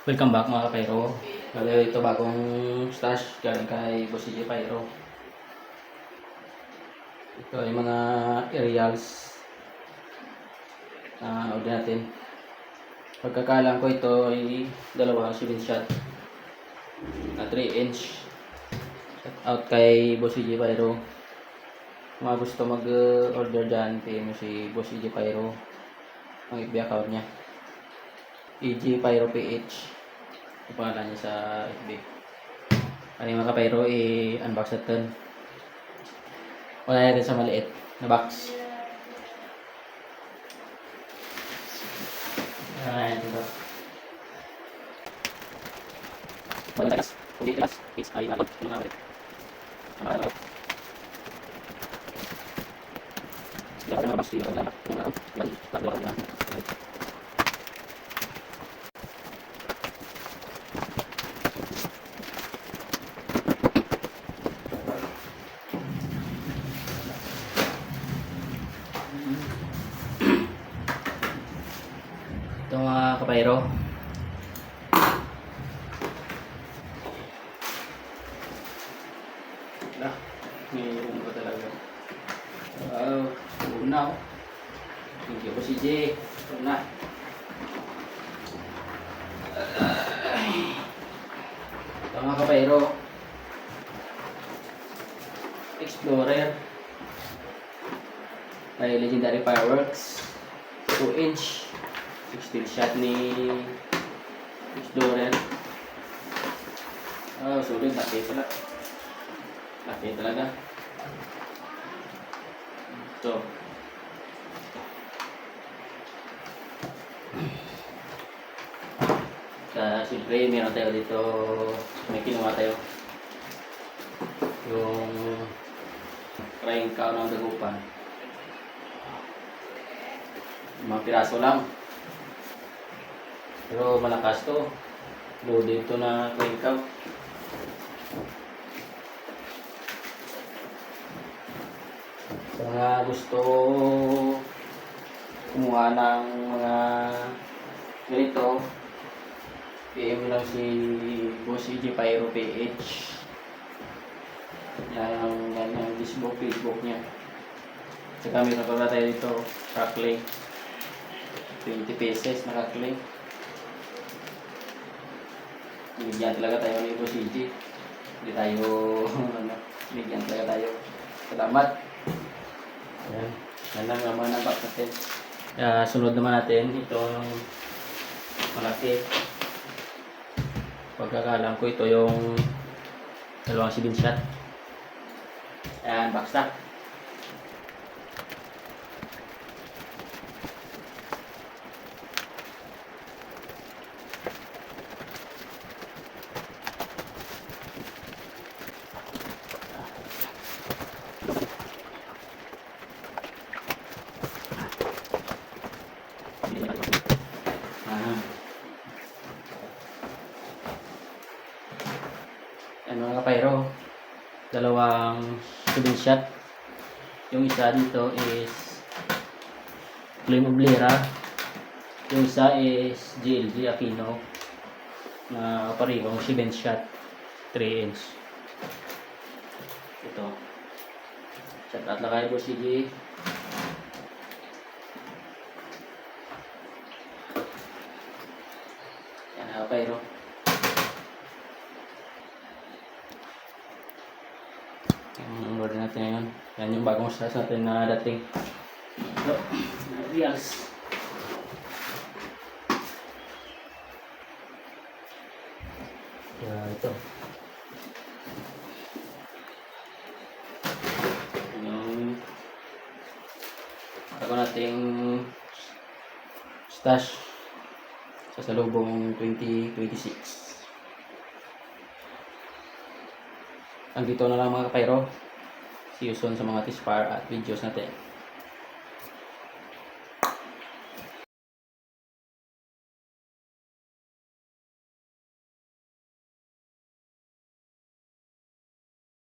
Welcome back mga kapayro. Bale, ito bagong stash galing kay Boss CJ Pyro. Ito ay mga aerials na order natin. Pagkakalang ko ito ay dalawa 7 shot na 3 inch. Shout out kay Boss CJ Pyro. Kung mga gusto mag-order dyan, PM mo si Boss CJ Pyro. Ang FB account niya. EG Pyro PH. Ang pangalan niya sa FB. Ano yung mga kapayro, i-unbox natin. Wala natin sa maliit na box. Ayan, ito. Wala tagas. Kung di tagas, is ay nakot. Ano nga ulit? Ano? Hindi ako na box. Hindi ako na box. Tatlo ako na. Ito mga kapayro. Lah, mayroon pa talaga. Wow, una oh. Thank you po si J. Una. Ito mga kapayro. Explorer. May Legendary Fireworks. 2 inch. 16 shot ni Explorer. Oh, sulit. Laki pala. Laki talaga. Ito. Siyempre, meron tayo dito. May kinuha tayo. Yung crying cow ng dagupan. Mga piraso lang. Pero malakas to. Loaded to na crying cow. Sa mga gusto kumuha ng mga ganito, PM lang si Boss CJ Pyro PH. Yan ang Facebook niya. Saka meron pa tayo dito, Cracklay. 20 pesos na Cracklay. Bigyan talaga tayo ni Boss CJ. Hindi tayo, bigyan talaga tayo. Salamat. Ayan. Yan lang naman ang box natin. Sunod naman natin itong malaki. Pagkakalam ko ito yung dalawang 7 shot. Ayan, box na. Ano mga kapayro, dalawang 7 shot. Yung isa dito is Flame of Lira. Yung isa is GLG Aquino na parehong 7 shot 3 inch. Ito. Shout out lang kayo po sige. Yan mga kapayro. Ang order natin ngayon. Yan yung bagong stash natin na dating. Ito, reals. Ito. Yung ako nating stash sa salubong 2026. Andito na lang mga kapayro. See you soon sa mga tispar at videos natin.